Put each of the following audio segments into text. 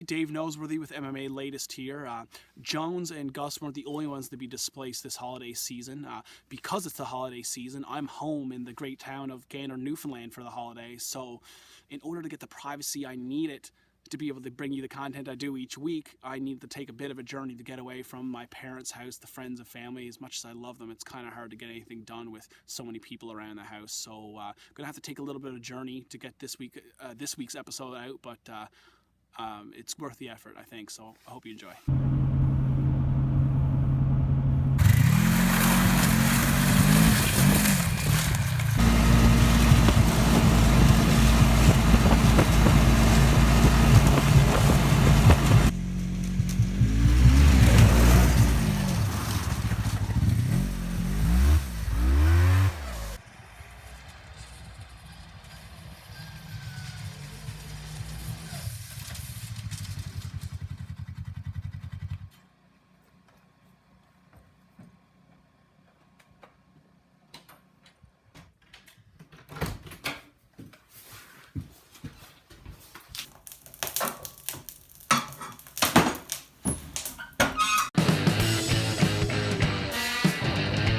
Dave Noseworthy with MMA latest here. Jones and Gus weren't the only ones to be displaced this holiday season. Because it's the holiday season, I'm home in the great town of Gander, Newfoundland for the holidays. So in order to get the privacy I needed to be able to bring you the content I do each week, I need to take a bit of a journey to get away from my parents' house, the friends and family. As much as I love them, it's kind of hard to get anything done with so many people around the house. So I'm going to have to take a little bit of a journey to get this week's episode out, but it's worth the effort, I think, so I hope you enjoy.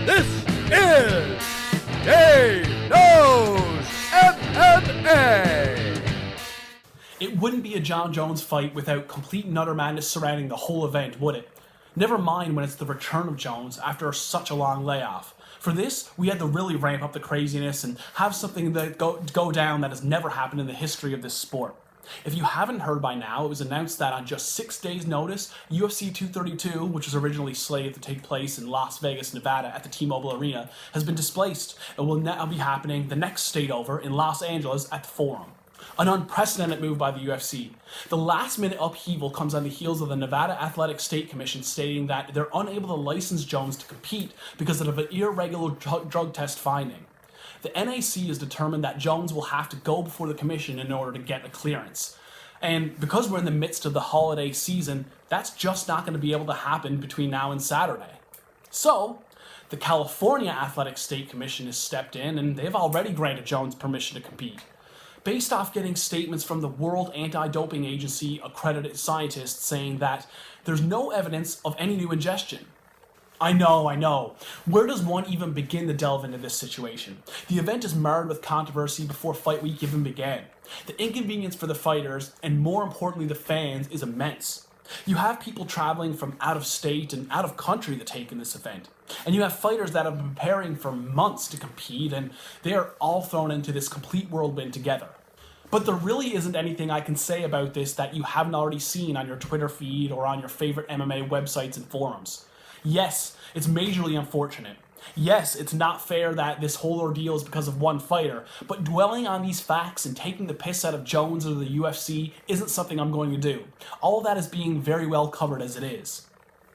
This is DaveNoseworthyMMA. It wouldn't be a Jon Jones fight without complete and utter madness surrounding the whole event, would it? Never mind when it's the return of Jones after such a long layoff. For this, we had to really ramp up the craziness and have something that go down that has never happened in the history of this sport. If you haven't heard by now, it was announced that on just 6 days' notice, UFC 232, which was originally slated to take place in Las Vegas, Nevada at the T-Mobile Arena, has been displaced and will now be happening the next state over in Los Angeles at the Forum. An unprecedented move by the UFC. The last-minute upheaval comes on the heels of the Nevada Athletic State Commission stating that they're unable to license Jones to compete because of an irregular drug test finding. The NAC is determined that Jones will have to go before the commission in order to get a clearance. And because we're in the midst of the holiday season, that's just not going to be able to happen between now and Saturday. So, the California Athletic State Commission has stepped in and they've already granted Jones permission to compete. Based off getting statements from the World Anti-Doping Agency accredited scientists saying that there's no evidence of any new ingestion. I know. Where does one even begin to delve into this situation? The event is marred with controversy before fight week even began. The inconvenience for the fighters, and more importantly the fans, is immense. You have people traveling from out of state and out of country to take in this event. And you have fighters that have been preparing for months to compete, and they are all thrown into this complete whirlwind together. But there really isn't anything I can say about this that you haven't already seen on your Twitter feed or on your favorite MMA websites and forums. Yes, it's majorly unfortunate. Yes, it's not fair that this whole ordeal is because of one fighter, but dwelling on these facts and taking the piss out of Jones or the UFC isn't something I'm going to do. All of that is being very well covered as it is.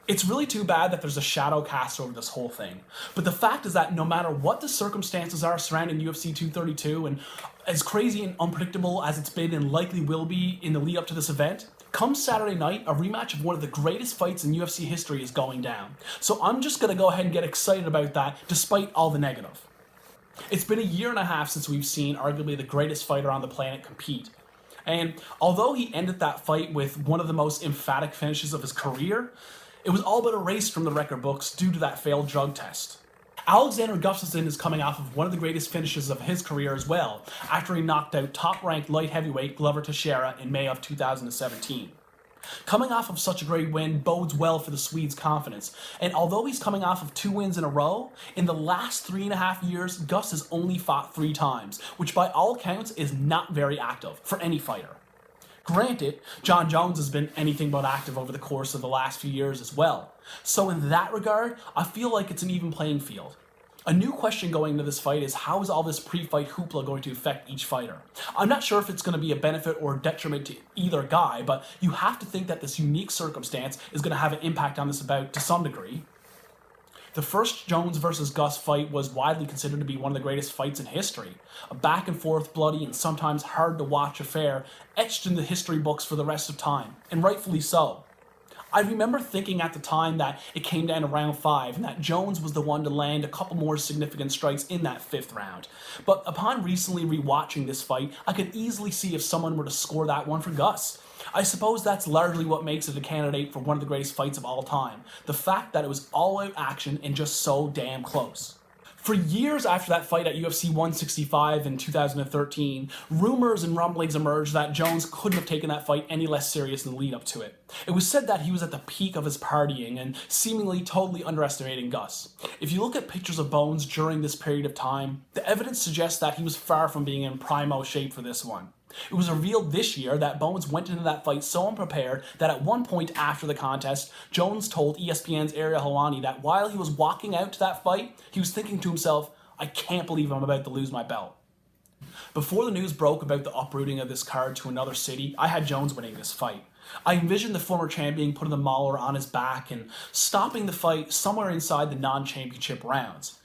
It's really too bad that there's a shadow cast over this whole thing. But the fact is that no matter what the circumstances are surrounding UFC 232, and as crazy and unpredictable as it's been and likely will be in the lead up to this event, come Saturday night, a rematch of one of the greatest fights in UFC history is going down. So I'm just going to go ahead and get excited about that despite all the negative. It's been a year and a half since we've seen arguably the greatest fighter on the planet compete. And although he ended that fight with one of the most emphatic finishes of his career, it was all but erased from the record books due to that failed drug test. Alexander Gustafsson is coming off of one of the greatest finishes of his career as well, after he knocked out top-ranked light heavyweight Glover Teixeira in May of 2017. Coming off of such a great win bodes well for the Swede's confidence, and although he's coming off of 2 wins in a row, in the last 3.5 years, Gus has only fought 3 times, which by all accounts is not very active for any fighter. Granted, Jon Jones has been anything but active over the course of the last few years as well. So in that regard, I feel like it's an even playing field. A new question going into this fight is how is all this pre-fight hoopla going to affect each fighter? I'm not sure if it's going to be a benefit or a detriment to either guy, but you have to think that this unique circumstance is going to have an impact on this bout to some degree. The first Jones versus Gus fight was widely considered to be one of the greatest fights in history. A back and forth, bloody, and sometimes hard to watch affair etched in the history books for the rest of time, and rightfully so. I remember thinking at the time that it came down to round 5 and that Jones was the one to land a couple more significant strikes in that 5th round. But upon recently rewatching this fight, I could easily see if someone were to score that one for Gus. I suppose that's largely what makes it a candidate for one of the greatest fights of all time. The fact that it was all-out action and just so damn close. For years after that fight at UFC 165 in 2013, rumors and rumblings emerged that Jones couldn't have taken that fight any less serious in the lead up to it. It was said that he was at the peak of his partying and seemingly totally underestimating Gus. If you look at pictures of Bones during this period of time, the evidence suggests that he was far from being in primo shape for this one. It was revealed this year that Bones went into that fight so unprepared that at one point after the contest, Jones told ESPN's Ariel Helwani that while he was walking out to that fight, he was thinking to himself, "I can't believe I'm about to lose my belt." Before the news broke about the uprooting of this card to another city, I had Jones winning this fight. I envisioned the former champion putting the mauler on his back and stopping the fight somewhere inside the non-championship rounds.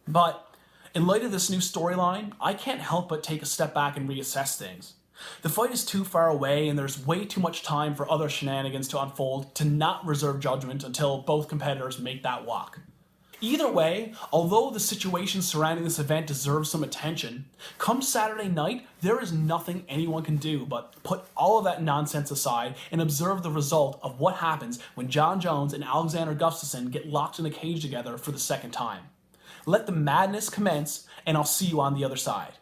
But in light of this new storyline, I can't help but take a step back and reassess things. The fight is too far away and there's way too much time for other shenanigans to unfold to not reserve judgment until both competitors make that walk. Either way, although the situation surrounding this event deserves some attention, come Saturday night, there is nothing anyone can do but put all of that nonsense aside and observe the result of what happens when Jon Jones and Alexander Gustafsson get locked in a cage together for the second time. Let the madness commence, and I'll see you on the other side.